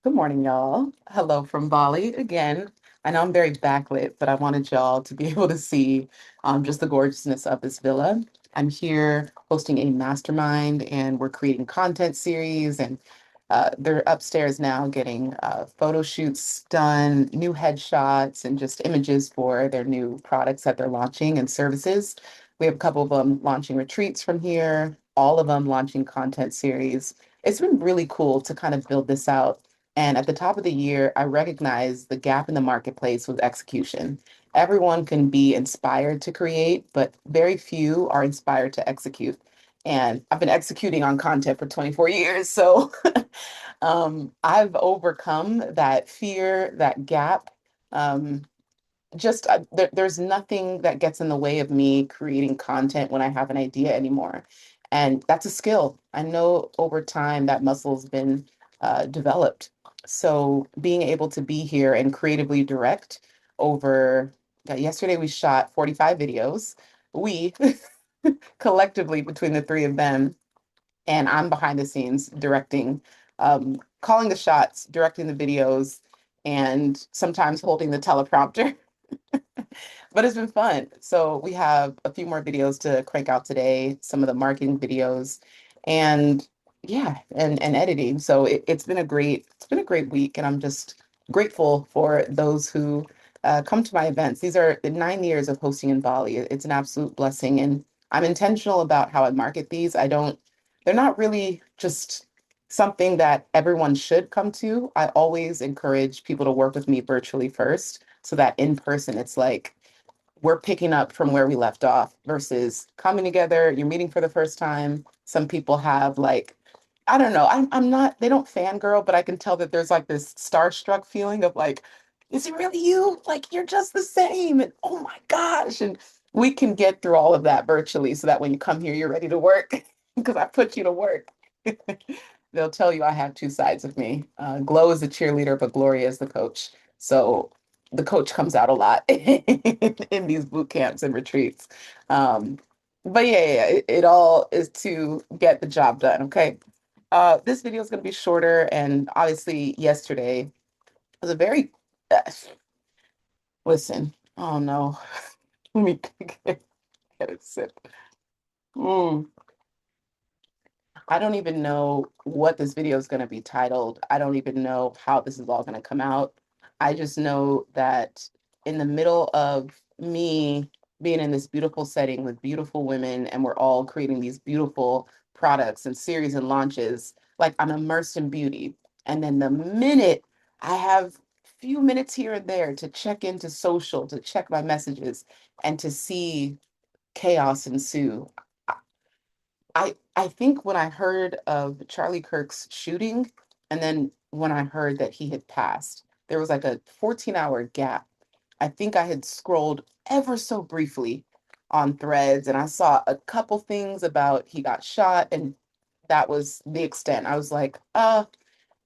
Good morning, y'all. Hello from Bali again. I know I'm very backlit, but I wanted y'all to be able to see just the gorgeousness of this villa. I'm here hosting a mastermind, and we're creating content series, and they're upstairs now getting photo shoots done, new headshots, and just images for their new products that they're launching and services. We have a couple of them launching retreats from here, all of them launching content series. It's been really cool to kind of build this out, and at the top of the year, I recognize the gap in the marketplace with execution. Everyone can be inspired to create, but very few are inspired to execute. And I've been executing on content for 24 years. So I've overcome that fear, that gap. Um, there's nothing that gets in the way of me creating content when I have an idea anymore. And that's a skill. I know over time that muscle's been developed. So being able to be here and creatively direct over, yesterday we shot 45 videos. We collectively between the three of them, and I'm behind the scenes directing, calling the shots, directing the videos, and sometimes holding the teleprompter. But it's been fun. So we have a few more videos to crank out today, some of the marketing videos, and yeah, and editing. So it's been a great week, and I'm just grateful for those who come to my events. These are the 9 years of hosting in Bali. It's an absolute blessing, and I'm intentional about how I market these. They're not really just something that everyone should come to. I always encourage people to work with me virtually first, so that in person it's like we're picking up from where we left off versus coming together, you're meeting for the first time. Some people have like, I don't know, I'm not, they don't fangirl, but I can tell that there's like this starstruck feeling of like, is it really you? Like you're just the same. And oh my gosh. And we can get through all of that virtually so that when you come here, you're ready to work because I put you to work. They'll tell you I have two sides of me. Glow is the cheerleader, but Gloria is the coach. So the coach comes out a lot in these boot camps and retreats. Um, but yeah, it all is to get the job done. Okay. This video is going to be shorter, and obviously, yesterday was a very uh, listen. Oh no, let me get a sip. Mm. I don't even know what this video is going to be titled. I don't even know how this is all going to come out. I just know that in the middle of me being in this beautiful setting with beautiful women, and we're all creating these beautiful products and series and launches, like I'm immersed in beauty. And then the minute I have few minutes here and there to check into social, to check my messages, and to see chaos ensue, I think when I heard of Charlie Kirk's shooting, and then when I heard that he had passed, there was like a 14-hour gap. I think I had scrolled ever so briefly on threads, and I saw a couple things about he got shot, and that was the extent. I was like,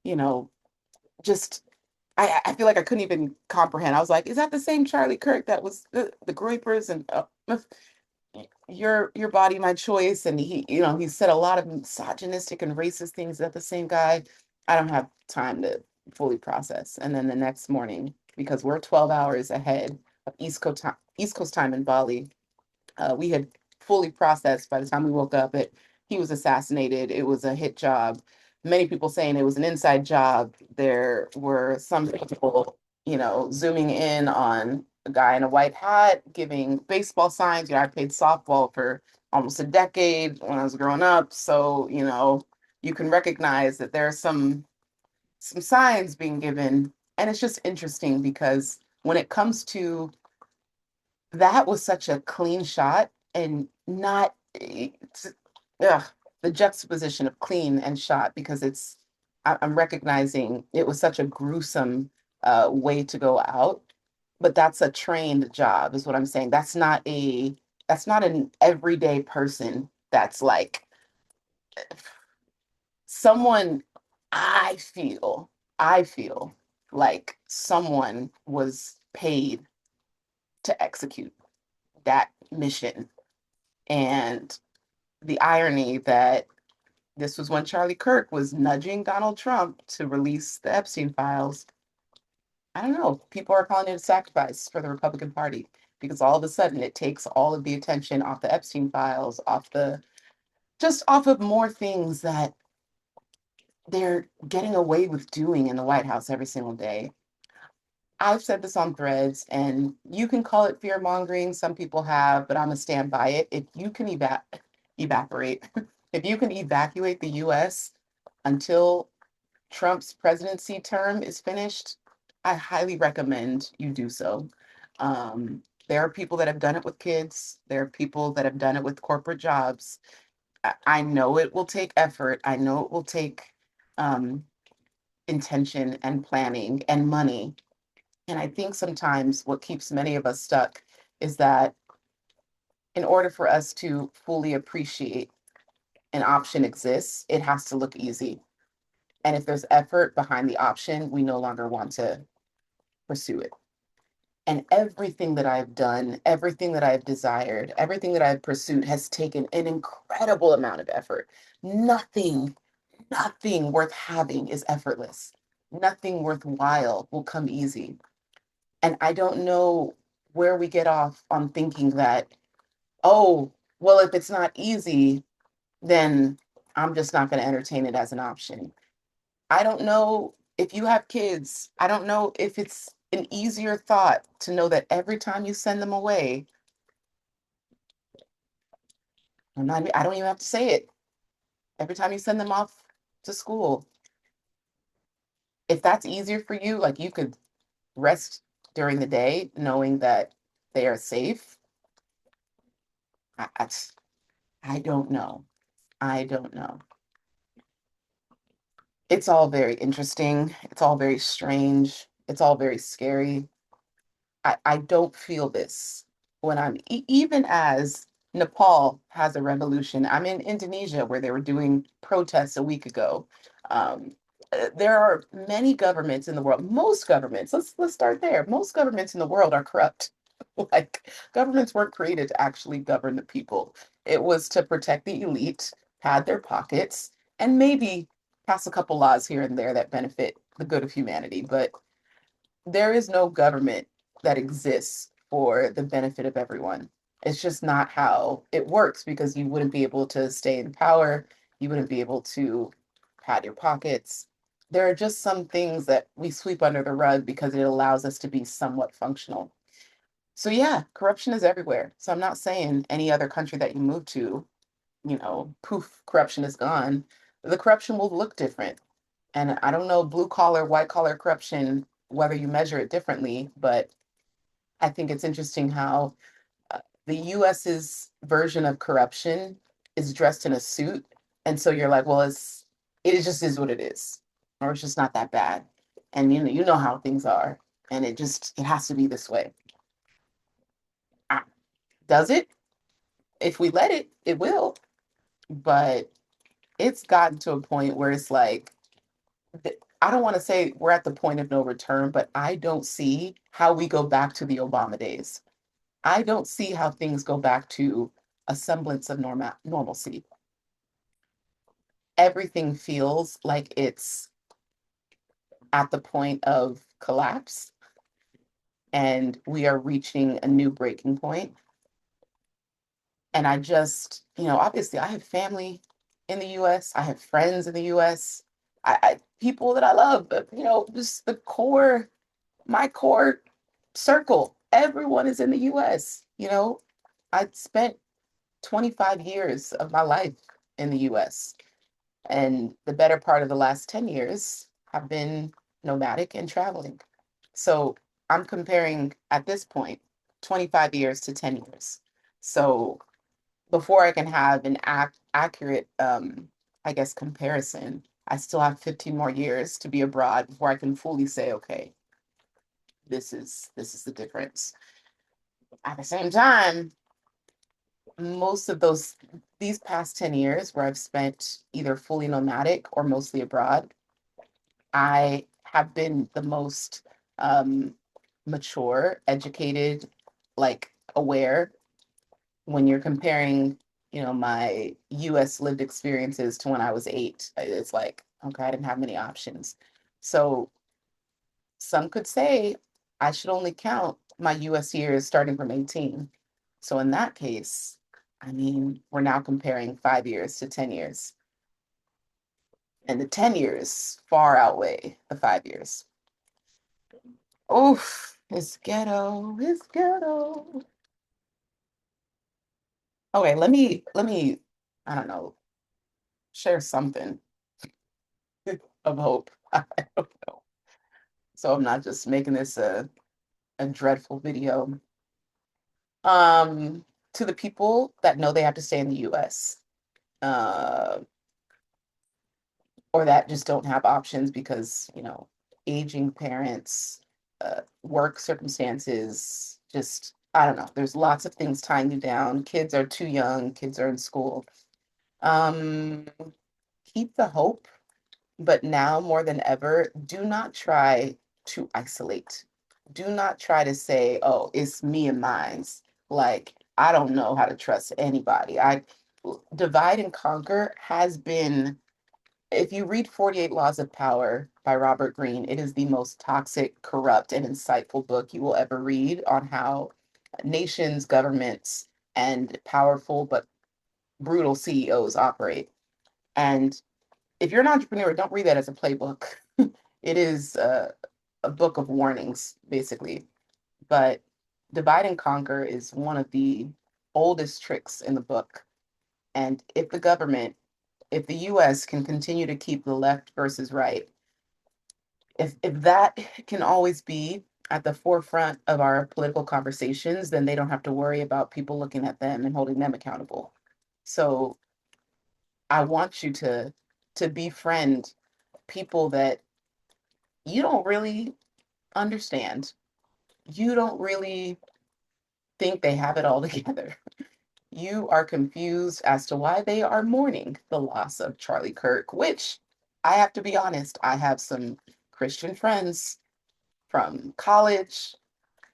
you know, just I feel like I couldn't even comprehend. I was like, is that the same Charlie Kirk that was the Groypers and your body, my choice? And he said a lot of misogynistic and racist things. Is that the same guy? I don't have time to fully process. And then the next morning, because we're 12 hours ahead of East Coast time in Bali, we had fully processed by the time we woke up that he was assassinated. It was a hit job. Many people saying it was an inside job. There were some people, zooming in on a guy in a white hat giving baseball signs. I played softball for almost a decade when I was growing up. So, you can recognize that there are some signs being given. And it's just interesting because when it comes to that was such a clean shot, and not ugh, the juxtaposition of clean and shot, because I'm recognizing it was such a gruesome way to go out, but that's a trained job is what I'm saying. That's not an everyday person. That's like someone. I feel like someone was paid to execute that mission. And the irony that This was when Charlie Kirk was nudging Donald Trump to release the Epstein files. I don't know. People are calling it a sacrifice for the Republican Party because all of a sudden it takes all of the attention off the Epstein files, just off of more things that they're getting away with doing in the White House every single day. I've said this on threads, and you can call it fear mongering. Some people have, but I'm gonna stand by it. If you can evaporate, if you can evacuate the U.S. until Trump's presidency term is finished, I highly recommend you do so. There are people that have done it with kids. There are people that have done it with corporate jobs. I know it will take effort. I know it will take um, intention and planning and money. And I think sometimes what keeps many of us stuck is that in order for us to fully appreciate an option exists, it has to look easy. And if there's effort behind the option, we no longer want to pursue it. And everything that I've done, everything that I've desired, everything that I've pursued has taken an incredible amount of effort. Nothing, nothing worth having is effortless. Nothing worthwhile will come easy. And I don't know where we get off on thinking that, oh, well, if it's not easy, then I'm just not going to entertain it as an option. I don't know if you have kids. I don't know if it's an easier thought to know that every time you send them away, I don't even have to say it. Every time you send them off to school, if that's easier for you, like you could rest during the day knowing that they are safe. I, I, I don't know. I don't know. It's all very interesting. It's all very strange. It's all very scary. I don't feel this when even as Nepal has a revolution. I'm in Indonesia where they were doing protests a week ago. Um, there are many governments in the world. Most governments, let's start there. Most governments in the world are corrupt. Like governments weren't created to actually govern the people. It was to protect the elite, pad their pockets, and maybe pass a couple laws here and there that benefit the good of humanity. But there is no government that exists for the benefit of everyone. It's just not how it works because you wouldn't be able to stay in power. You wouldn't be able to pad your pockets. There are just some things that we sweep under the rug because it allows us to be somewhat functional. So, yeah, corruption is everywhere. So, I'm not saying any other country that you move to, poof, corruption is gone. The corruption will look different. And I don't know blue collar, white collar corruption, whether you measure it differently, but I think it's interesting how the US's version of corruption is dressed in a suit. And so you're like, well, it just is what it is, or it's just not that bad. And you know how things are. And it has to be this way. Ah, does it? If we let it, it will. But it's gotten to a point where it's like, I don't want to say we're at the point of no return, but I don't see how we go back to the Obama days. I don't see how things go back to a semblance of normalcy. Everything feels like it's at the point of collapse and we are reaching a new breaking point. And I just, obviously I have family in the US, I have friends in the US, people that I love, but just my core circle, everyone is in the US. I spent 25 years of my life in the US, and the better part of the last 10 years have been nomadic and traveling. So I'm comparing at this point 25 years to 10 years. So before I can have an accurate, I guess, comparison, I still have 15 more years to be abroad before I can fully say, okay, this is the difference. At the same time, most of these past 10 years where I've spent either fully nomadic or mostly abroad, I have been the most um, mature, educated, like aware when you're comparing. my US lived experiences to when I was 8. It's like, okay, I didn't have many options. So some could say I should only count my US years starting from 18. So in that case, I mean, we're now comparing 5 years to 10 years. And the 10 years far outweigh the 5 years. Oof, it's ghetto, it's ghetto. Okay, let me, I don't know, share something of hope. I don't know. So I'm not just making this a dreadful video. Um, to the people that know they have to stay in the US, uh, or that just don't have options because, aging parents, work circumstances, just, I don't know. There's lots of things tying you down. Kids are too young, kids are in school. Um, keep the hope, but now more than ever, do not try to isolate. Do not try to say, oh, it's me and mine's. Like, I don't know how to trust anybody. I Divide and conquer has been, if you read 48 Laws of Power by Robert Greene, it is the most toxic, corrupt, and insightful book you will ever read on how nations, governments, and powerful but brutal CEOs operate. And if you're an entrepreneur, don't read that as a playbook. It is a book of warnings, basically. But divide and conquer is one of the oldest tricks in the book. And if the US can continue to keep the left versus right, if that can always be at the forefront of our political conversations, then they don't have to worry about people looking at them and holding them accountable. So I want you to befriend people that you don't really understand. You don't really think they have it all together. You are confused as to why they are mourning the loss of Charlie Kirk, which I have to be honest, I have some Christian friends from college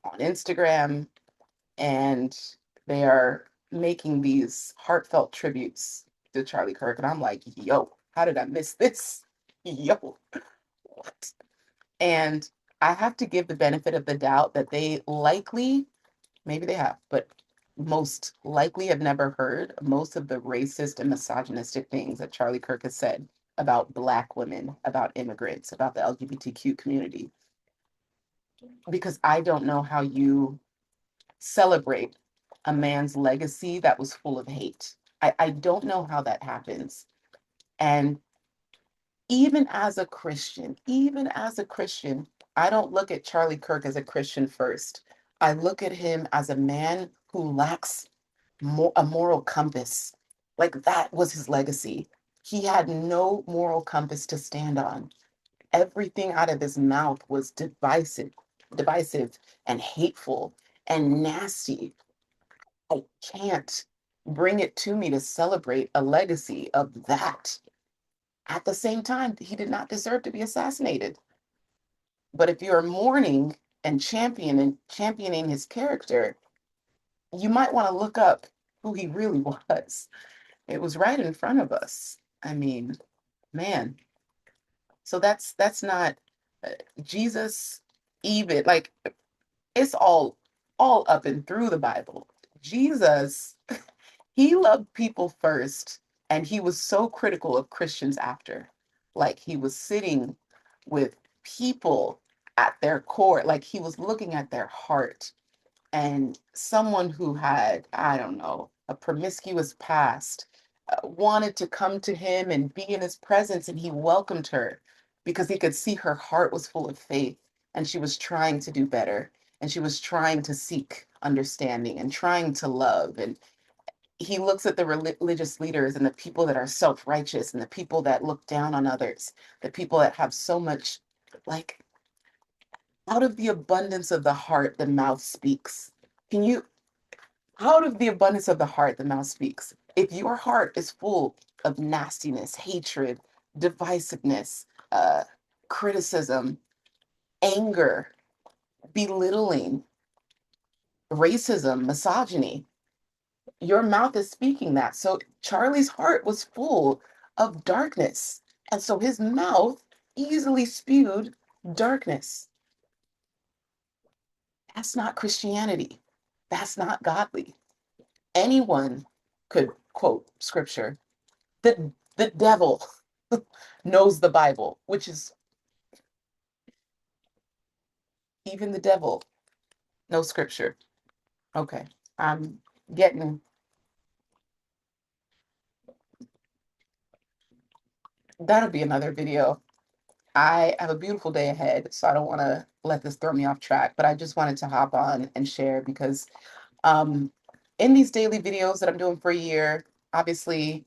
on Instagram, and they are making these heartfelt tributes to Charlie Kirk. And I'm like, yo, how did I miss this? Yo, what? And I have to give the benefit of the doubt that they likely, maybe they have, but most likely have never heard most of the racist and misogynistic things that Charlie Kirk has said about Black women, about immigrants, about the LGBTQ community. Because I don't know how you celebrate a man's legacy that was full of hate. I don't know how that happens. And even as a Christian, I don't look at Charlie Kirk as a Christian first. I look at him as a man who lacks a moral compass. Like that was his legacy. He had no moral compass to stand on. Everything out of his mouth was divisive and hateful and nasty. I can't bring it to me to celebrate a legacy of that. At the same time, he did not deserve to be assassinated. But if you're mourning and championing his character, you might want to look up who he really was. It was right in front of us. I mean, man. So that's not uh, Jesus. Even like it's all up and through the Bible. Jesus, he loved people first, and he was so critical of Christians after. Like he was sitting with people at their core, like he was looking at their heart. And someone who had, I don't know, a promiscuous past wanted to come to him and be in his presence, and he welcomed her because he could see her heart was full of faith and she was trying to do better and she was trying to seek understanding and trying to love. And he looks at the religious leaders and the people that are self-righteous and the people that look down on others, the people that have so much, like, out of the abundance of the heart the mouth speaks. Can you Out of the abundance of the heart, the mouth speaks. If your heart is full of nastiness, hatred, divisiveness, criticism, anger, belittling, racism, misogyny, Your mouth is speaking that. So Charlie's heart was full of darkness. And so his mouth easily spewed darkness. That's not Christianity. That's not godly. Anyone could quote scripture. The devil knows the Bible, which is even the devil knows scripture. Okay. I'm getting that'll be another video. I have a beautiful day ahead, so I don't want to let this throw me off track, but I just wanted to hop on and share because um, in these daily videos that I'm doing for a year, obviously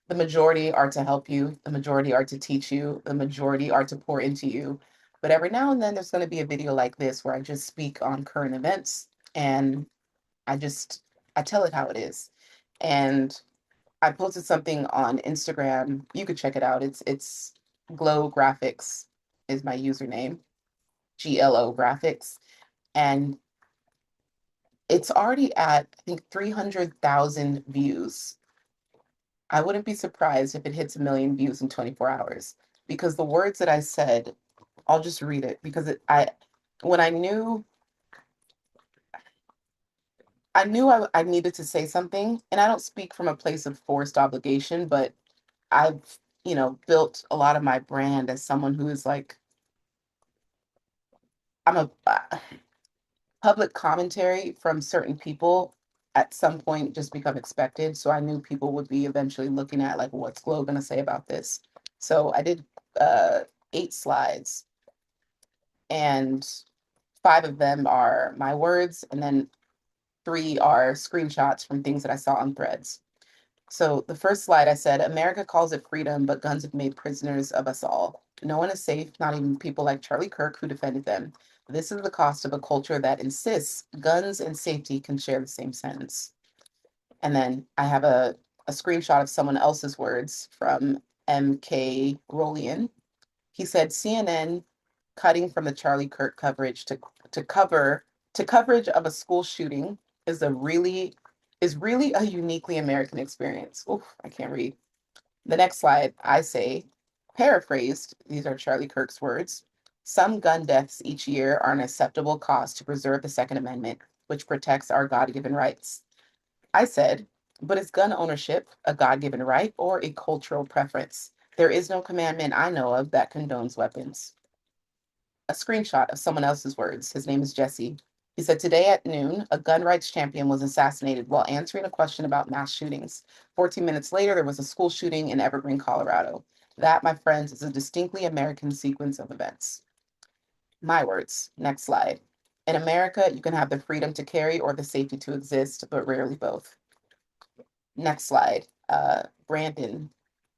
the majority are to help you, the majority are to teach you, the majority are to pour into you. But every now and then there's going to be a video like this where I just speak on current events and I just I tell it how it is. And I posted something on Instagram. You could check it out. It's Glow Graphics is my username, GLO Graphics, and it's already at I think 300,000 views. I wouldn't be surprised if it hits a million views in 24 hours because the words that I said, I'll just read it because I when I needed to say something, and I don't speak from a place of forced obligation, but I've, built a lot of my brand as someone who is like, I'm a public commentary from certain people at some point just become expected. So I knew people would be eventually looking at like, what's Glow going to say about this? So I did 8 slides, and 5 of them are my words, and then 3 are screenshots from things that I saw on threads. So the first slide I said, America calls it freedom, but guns have made prisoners of us all. No one is safe, not even people like Charlie Kirk who defended them. This is the cost of a culture that insists guns and safety can share the same sentence. And then I have a screenshot of someone else's words from MK Rolian. He said CNN cutting from the Charlie Kirk coverage to cover to coverage of a school shooting is a really is really a uniquely American experience. Oof, I can't read. The next slide, I say, paraphrased, these are Charlie Kirk's words. Some gun deaths each year are an acceptable cost to preserve the Second Amendment, which protects our God-given rights. I said, but is gun ownership a God-given right or a cultural preference? There is no commandment I know of that condones weapons. A screenshot of someone else's words. His name is Jesse. He said, today at noon, a gun rights champion was assassinated while answering a question about mass shootings. 14 minutes later, there was a school shooting in Evergreen, Colorado. That, my friends, is a distinctly American sequence of events. My words. Next slide. In America, you can have the freedom to carry or the safety to exist, but rarely both. Next slide. Brandon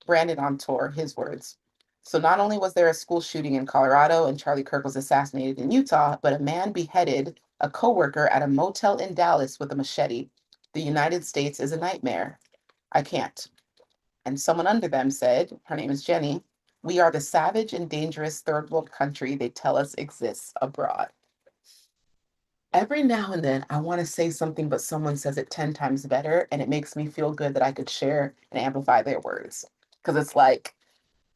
on tour, his words. So not only was there a school shooting in Colorado and Charlie Kirk was assassinated in Utah, but a man beheaded a coworker at a motel in Dallas with a machete. The United States is a nightmare. I can't. And someone under them said, her name is Jenny, we are the savage and dangerous third world country they tell us exists abroad. Every now and then I want to say something, but someone says it 10 times better, and it makes me feel good that I could share and amplify their words. Because it's like,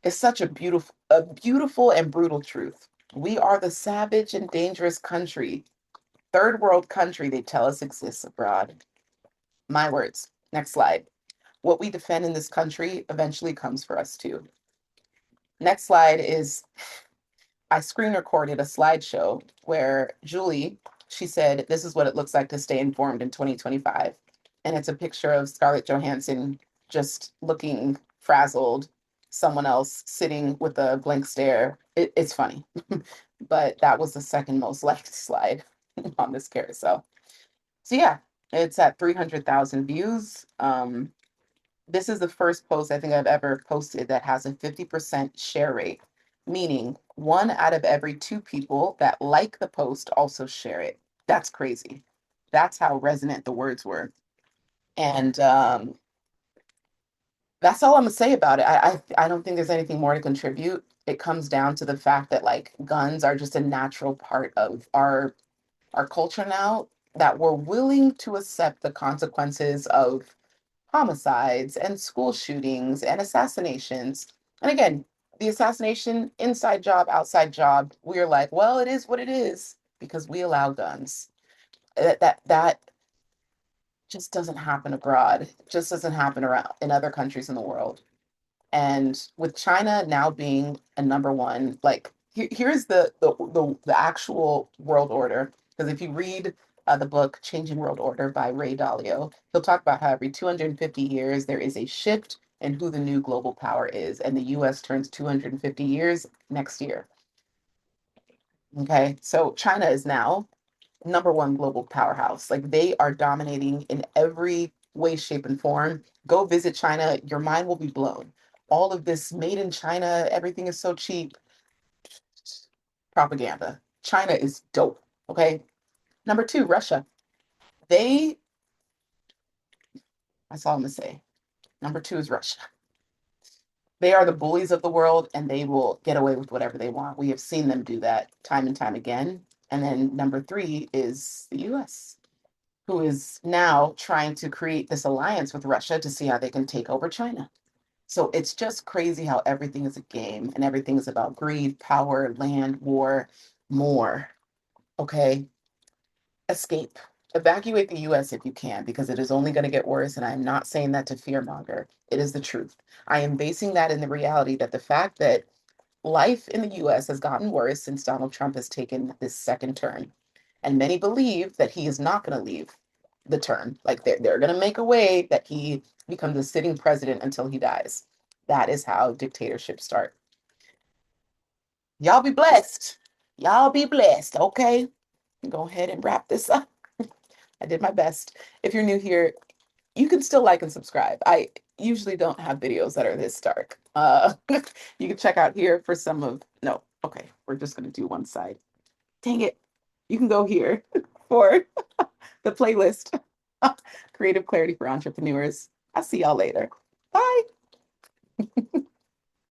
it's such a beautiful and brutal truth. We are the savage and dangerous country, third world country they tell us exists abroad. My words. Next slide. What we defend in this country eventually comes for us too. Next slide is I screen recorded a slideshow where Julie, she said, this is what it looks like to stay informed in 2025. And it's a picture of Scarlett Johansson just looking frazzled, someone else sitting with a blank stare. It's funny, but that was the second most liked slide on this carousel. So yeah, it's at 300,000 views. This is the first post I think I've ever posted that has a 50% share rate, meaning 1 out of every 2 people that like the post also share it. That's crazy. That's how resonant the words were. And that's all I'm gonna say about it. I don't think there's anything more to contribute. It comes down to the fact that like guns are just a natural part of our culture now. that were willing to accept the consequences of homicides and school shootings and assassinations. And again, the assassination, inside job, outside job, we're like, well, it is what it is because we allow guns. That just doesn't happen abroad. It just doesn't happen around in other countries in the world. And with China now being a number one, like here's the actual world order. Because if you read the book Changing World Order by Ray Dalio, he'll talk about how every 250 years there is a shift in who the new global power is. And the US turns 250 years next year. Okay. So China is now number one global powerhouse. Like they are dominating in every way, shape, and form. Go visit China, your mind will be blown. All of this made in China, everything is so cheap. Propaganda. China is dope. Okay. Number two, Russia. They, that's all I'm gonna say. Number two is Russia. They are the bullies of the world and they will get away with whatever they want. We have seen them do that time and time again. And then number three is the US, who is now trying to create this alliance with Russia to see how they can take over China. So it's just crazy how everything is a game and everything is about greed, power, land, war, more. Okay. Escape. Evacuate the US if you can, because it is only going to get worse. And I'm not saying that to fearmonger. It is the truth. I am basing that in the reality that the fact that life in the US has gotten worse since Donald Trump has taken this second term. And many believe that he is not going to leave the term. Like they're going to make a way that he becomes a sitting president until he dies. That is how dictatorships start. Y'all be blessed. Y'all be blessed. Okay. Go ahead and wrap this up. I did my best. If you're new here, you can still like and subscribe. I usually don't have videos that are this dark. You can check out here for some of, no, okay, we're just going to do one side. Dang it. You can go here for the playlist, Creative Clarity for Entrepreneurs. I'll see y'all later. Bye.